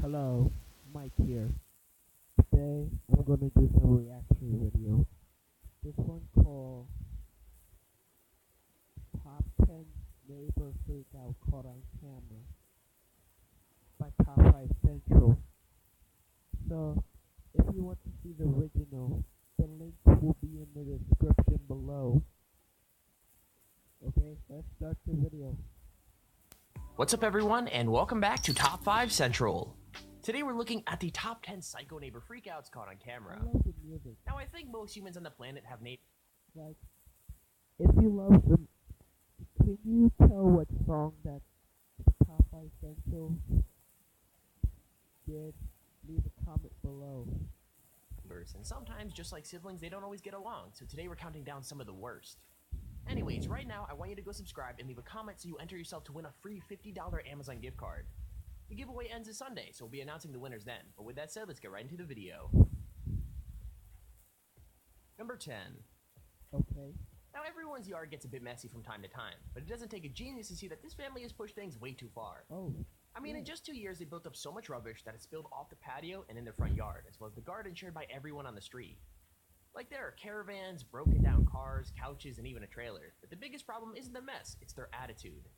Hello, Mike here. Today I'm gonna do some reaction video. This one called Top 10 Neighbor Freakout Caught on Camera by top5central. So if you want to see the original, the link will be in the description below. Okay, let's start the video. What's up everyone, and welcome back to Top 5 Central. Today we're looking at the top 10 psycho neighbor freakouts caught on camera. I love the music. Now I think most humans on the planet have Like, if you love them, can you tell what song that top5central did? Leave a comment below. neighbors, and sometimes, just like siblings, they don't always get along, so today we're counting down some of the worst. Anyways, right now I want you to go subscribe and leave a comment so you enter yourself to win a free $50 Amazon gift card. The giveaway ends this Sunday, so we'll be announcing the winners then. But with that said, let's get right into the video. Number 10. Okay. Now everyone's yard gets a bit messy from time to time, but it doesn't take a genius to see that this family has pushed things way too far. Oh. I mean, in just 2 years, they built up so much rubbish that it spilled off the patio and in their front yard, as well as the garden shared by everyone on the street. Like, there are caravans, broken down cars, couches, and even a trailer. But the biggest problem isn't the mess, it's their attitude.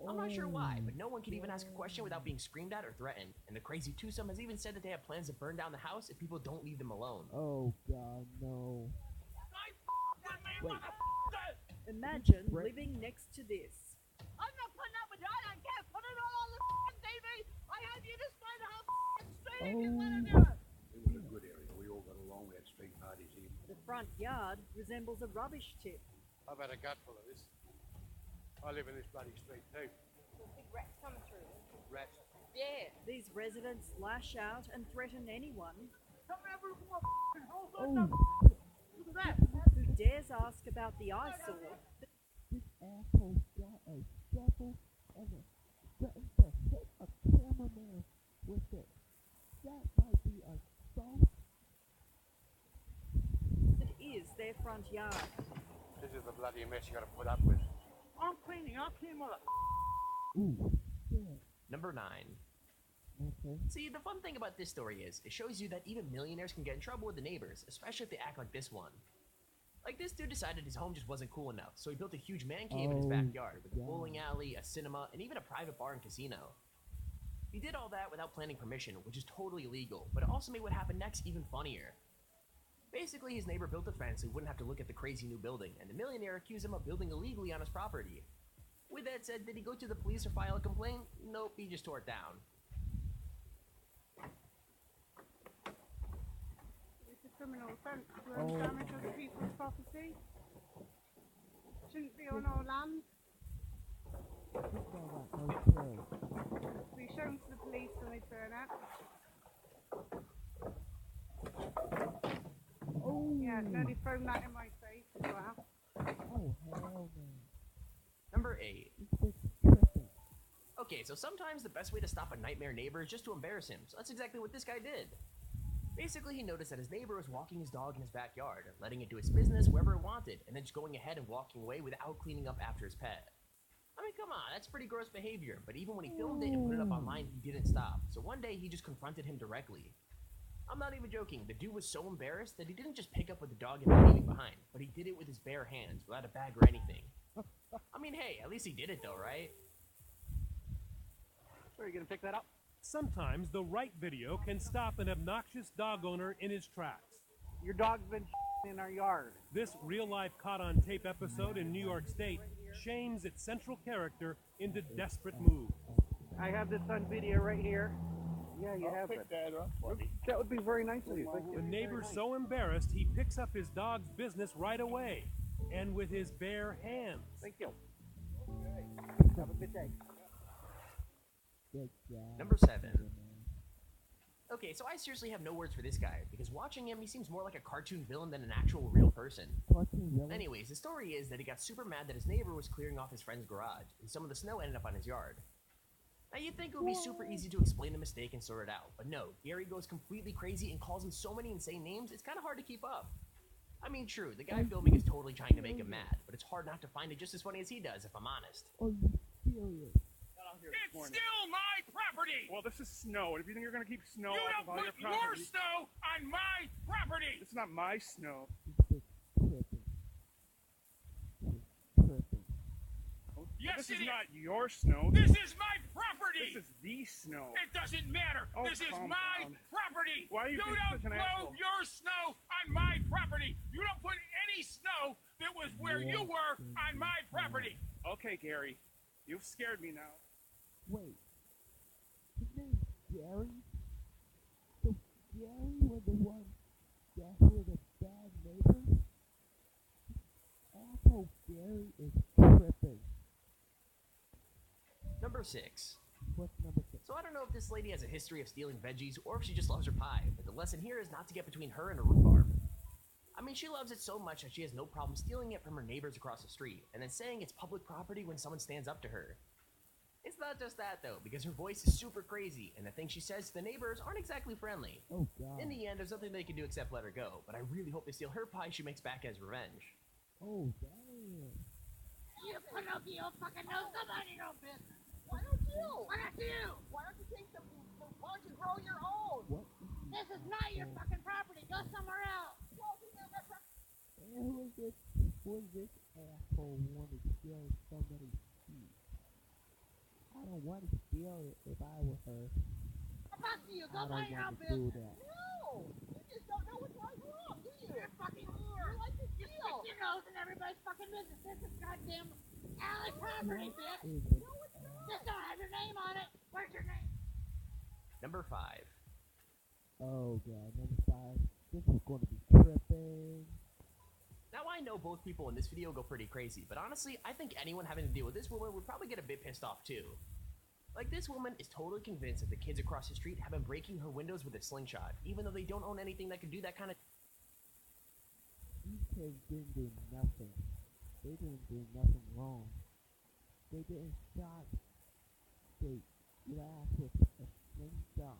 I'm not sure why, but no one can even ask a question without being screamed at or threatened. And the crazy twosome has even said that they have plans to burn down the house if people don't leave them alone. Oh god, no. Wait. Imagine living next to this. I'm not putting up with it. I don't care. Put it all on the TV. I have you just find how stream you want to do it. It was a good area. We all got along. We had street parties here. The front yard resembles a rubbish tip. I've had a gutful of this. I live in this bloody street too. Big rats coming through. Rats. Yeah. These residents lash out and threaten anyone Come over from my house. Oh, Look at that. who dares ask about the eyesore. this asshole got a shovel and threatened to hit a cameraman with it. That might be assault. It is their front yard. This is the bloody mess you got to put up with. I'm cleaning. I clean my. Ooh, shit. Number 9. Okay. See, the fun thing about this story is, it shows you that even millionaires can get in trouble with the neighbors, especially if they act like this one. Like, this dude decided his home just wasn't cool enough, so he built a huge man cave in his Oh, backyard with a God. bowling alley, a cinema, and even a private bar and casino. He did all that without planning permission, which is totally illegal, but it also made what happened next even funnier. Basically, his neighbor built a fence so he wouldn't have to look at the crazy new building, and the millionaire accused him of building illegally on his property. With that said, did he go to the police or file a complaint? Nope, he just tore it down. It's a criminal offence to Oh. damage other people's property. Shouldn't be on our land. This guy got no chill. We show them to the police when they turn up. Oh. Yeah, nearly thrown that in my face as well. Oh, hell no. Number 8. This bitch tripping. Okay, so sometimes the best way to stop a nightmare neighbor is just to embarrass him, so that's exactly what this guy did. Basically, he noticed that his neighbor was walking his dog in his backyard, letting it do its business wherever it wanted, and then just going ahead and walking away without cleaning up after his pet. I mean, come on, that's pretty gross behavior, but even when he filmed it and put it up online, he didn't stop. So one day, he just confronted him directly. I'm not even joking, the dude was so embarrassed that he didn't just pick up with the dog and leave it behind, but he did it with his bare hands, without a bag or anything. I mean, hey, at least he did it though, right? So are you going to pick that up? Sometimes the right video can stop an obnoxious dog owner in his tracks. Your dog's been in our yard. This real-life caught-on-tape episode in New York State shames its central character into desperate moves. I have this on video right here. Yeah, you have it. That would be very nice of you. Thank The you. neighbor's so embarrassed he picks up his dog's business right away, and with his bare hands. Thank you. Have a good day. Good job. Number 7. Okay, so I seriously have no words for this guy, because watching him, he seems more like a cartoon villain than an actual real person. Cartoon villain? Anyways, the story is that he got super mad that his neighbor was clearing off his friend's garage, and some of the snow ended up on his yard. Now you'd think it would be super easy to explain the mistake and sort it out, but no, Gary goes completely crazy and calls him so many insane names, it's kinda hard to keep up. I mean, true, the guy filming is totally trying to make him mad, but it's hard not to find it just as funny as he does, if I'm honest. Are you serious? here this It's morning. still my property! Well, this is snow, and if you think you're going to keep snow You off don't of all put your your property... snow on my property! It's not my snow. He's tripping. He's tripping. Yes, this is it not your snow. This is my property! This is the snow. It doesn't matter! Oh, This is calm my down. property! Why are you being don't such an blow asshole? your snow on my property! You don't put any snow that was where you were on my property! Okay, Gary. You've scared me now. Wait. His name's Gary? So Gary was the one that were the bad neighbors? Asshole Gary is tripping. Number 6. What's number 6? So I don't know if this lady has a history of stealing veggies or if she just loves her pie, but the lesson here is not to get between her and her rhubarb. I mean, she loves it so much that she has no problem stealing it from her neighbors across the street, and then saying it's public property when someone stands up to her. It's not just that though, because her voice is super crazy, and the things she says to the neighbors aren't exactly friendly. Oh god. In the end, there's nothing they can do except let her go, but I really hope they steal her pie she makes back as revenge. Oh damn. You Pinocchio fucking know somebody no business. Why don't you? Why don't you? Why don't you take some punch and grow your own? What? This is not your fucking property. Go somewhere else. And who is this asshole want to steal somebody's seed? I don't want to steal it if I were her. Fuck you. I Go don't mind your want own to do business. that. No. You just don't know what's right or wrong, do you? You're a fucking whore. You like to steal. You stick your nose in everybody's fucking business. This is goddamn alley property, bitch. Is it? No, it's not. Just don't have your name on it. Where's your name? Number 5. Oh god, number 5. This is going to be tripping. Now I know both people in this video go pretty crazy, but honestly, I think anyone having to deal with this woman would probably get a bit pissed off too. Like, this woman is totally convinced that the kids across the street have been breaking her windows with a slingshot, even though they don't own anything that could do that kind of... These kids didn't do nothing. They didn't do nothing wrong. They didn't shot the glass with a slingshot.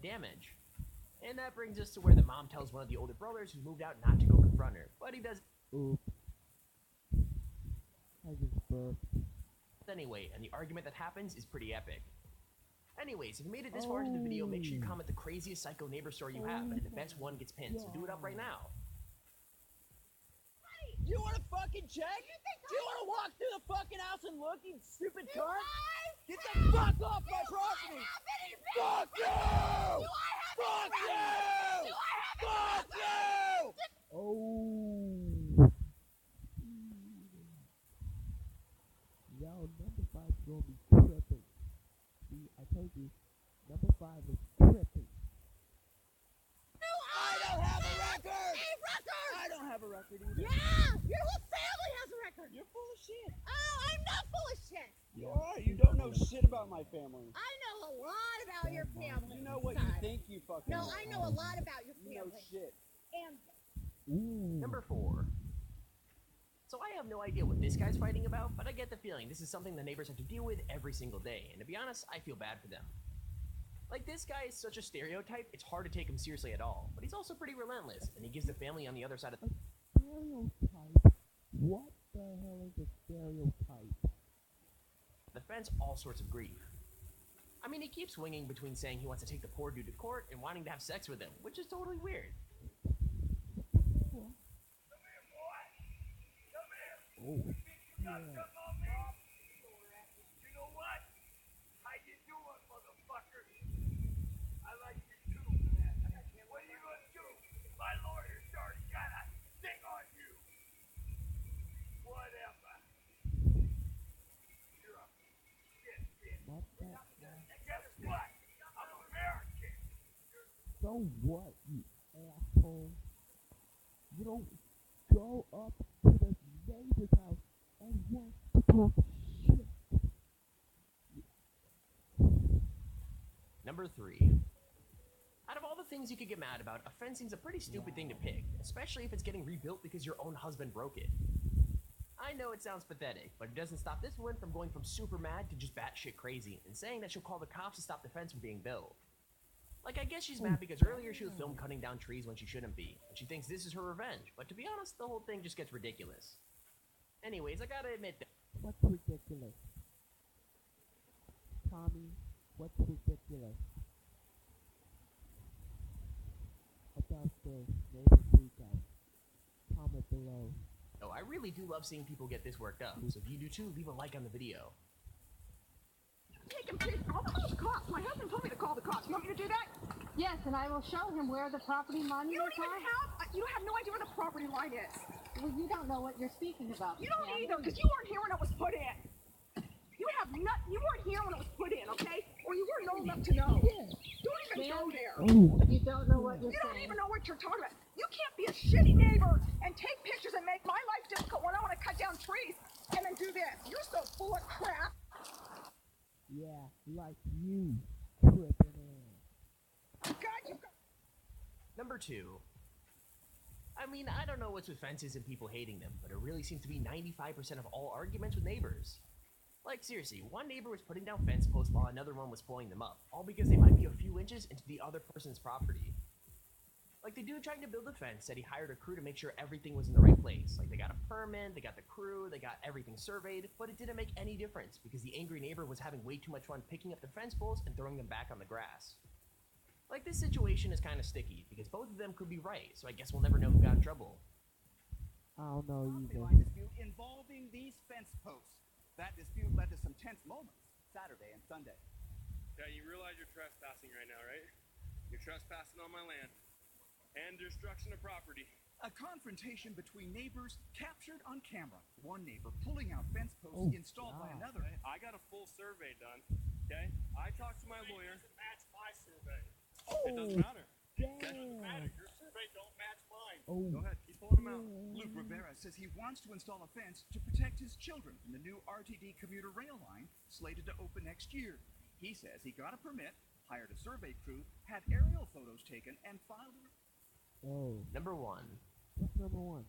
damage. And that brings us to where the mom tells one of the older brothers who moved out not to go confront her, but he does Oops. I just burped. anyway, and the argument that happens is pretty epic. Anyways, if you made it this far into the video, make sure you comment the craziest psycho neighbor story you have, and the best one gets pinned, so do it up right now. You wanna fucking check? Do you wanna walk through the fucking house and look, you stupid cunt? Get the fuck off my property! Fuck you! Fuck you! Fuck you! Oh. Yo, number 5's gonna be tripping. See, I told you, number 5 is tripping. I don't have a record! I don't have a record either. Yeah, your whole family has a record. You're full of shit. Oh, I'm not full of shit. You are? You don't know shit about my family. I know a lot about your family. You know what you think you fucking No, know. I know a lot about your You know family. shit. And Ooh. Number 4. So I have no idea what this guy's fighting about, but I get the feeling this is something the neighbors have to deal with every single day, and to be honest, I feel bad for them. Like, this guy is such a stereotype, it's hard to take him seriously at all, but he's also pretty relentless, and he gives the family on the other side of Stereotype? What the hell is a stereotype? the fence all sorts of grief. I mean, he keeps swinging between saying he wants to take the poor dude to court and wanting to have sex with him, which is totally weird. Oh, yeah. You know what? How you doing, motherfucker? I like you too, man. What are you gonna do? My lawyer's already got a thing on you. Whatever. You're a shit, bitch. What the? Guess what? I'm American. So what, you asshole? You don't go up to the neighbor's house and want to talk shit. Number 3. Out of all the things you could get mad about, a fencing's a pretty stupid thing to pick, especially if it's getting rebuilt because your own husband broke it. I know it sounds pathetic, but it doesn't stop this woman from going from super mad to just batshit crazy and saying that she'll call the cops to stop the fence from being built. Like, I guess she's mad because earlier she was filmed cutting down trees when she shouldn't be, and she thinks this is her revenge, but to be honest, the whole thing just gets ridiculous. Anyways, I gotta admit that What's ridiculous? Tommy, what's ridiculous about the neighbor freakout? Comment below. Oh, I really do love seeing people get this worked up, so if you do too, leave a like on the video. Take him, please. I'll call the cops. My husband told me to call the cops. You want me to do that? Yes, and I will show him where the property monuments You don't even are. have. You have no idea where the property line is. Well, you don't know what you're speaking about. You don't Pam. either, because you weren't here when it was put in. You have not. You weren't here when it was put in, okay? Or you weren't old enough to know. Don't even go there. You don't know what you're You don't saying. even know what you're talking about. You can't be a shitty neighbor and take pictures and make my life difficult when I want to cut down trees and then do this. You're so full of crap. Yeah, like you, tripping ass. God, you got. Number 2. I mean, I don't know what's with fences and people hating them, but it really seems to be 95% of all arguments with neighbors. Like, seriously, one neighbor was putting down fence posts while another one was pulling them up, all because they might be a few inches into the other person's property. Like, the dude trying to build a fence said he hired a crew to make sure everything was in the right place. Like, they got a permit, they got the crew, they got everything surveyed, but it didn't make any difference because the angry neighbor was having way too much fun picking up the fence poles and throwing them back on the grass. Like, this situation is kind of sticky because both of them could be right, so I guess we'll never know who got in trouble. I don't know Property either. line dispute involving these fence posts. That dispute led to some tense moments Saturday and Sunday. Okay, you realize you're trespassing right now, right? You're trespassing on my land and destruction of property. A confrontation between neighbors captured on camera. One neighbor pulling out fence posts installed by another. Okay? I got a full survey done, okay? I talked to my lawyer. It doesn't match my survey. It doesn't matter. It doesn't matter. Your survey don't match mine. Go ahead, keep pulling them out. Luke Rivera says he wants to install a fence to protect his children from the new RTD commuter rail line slated to open next year. He says he got a permit, hired a survey crew, had aerial photos taken, and filed a Number 1. What's number 1?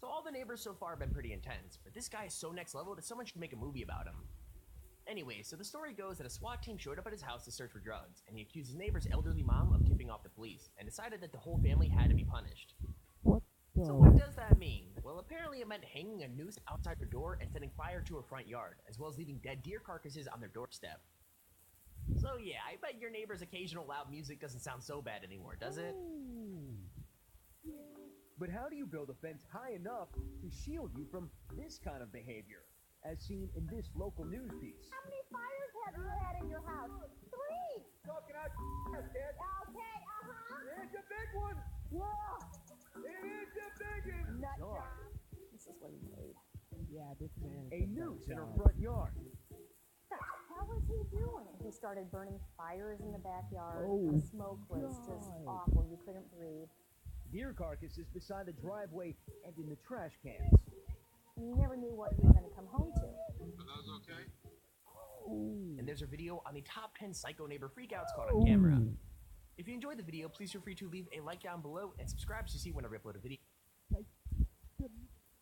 So all the neighbors so far have been pretty intense, but this guy is so next level that someone should make a movie about him. Anyway, so the story goes that a SWAT team showed up at his house to search for drugs, and he accused his neighbor's elderly mom of tipping off the police, and decided that the whole family had to be punished. What the? So what does that mean? Well, apparently it meant hanging a noose outside her door and setting fire to her front yard, as well as leaving dead deer carcasses on their doorstep. So yeah, I bet your neighbor's occasional loud music doesn't sound so bad anymore, does it? But how do you build a fence high enough to shield you from this kind of behavior, as seen in this local news piece? How many fires have you had in your house? 3. Talking out kid. Okay, It's a big one. Yeah. It is a big one. Nut Yard. job. This is what he made. Yeah, this man. A noose in her front yard. What was he doing? He started burning fires in the backyard. Oh, The smoke was just God. awful. You couldn't breathe. Deer carcasses beside the driveway and in the trash cans. And you never knew what you were going to come home to. Are those okay? And there's a video on the top 10 psycho neighbor freakouts caught on camera. If you enjoyed the video, please feel free to leave a like down below and subscribe to see when I upload a video.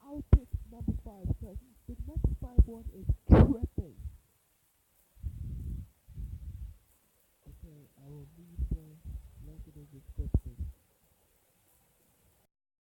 I'll pick number 5 because the next 5 one is tripping.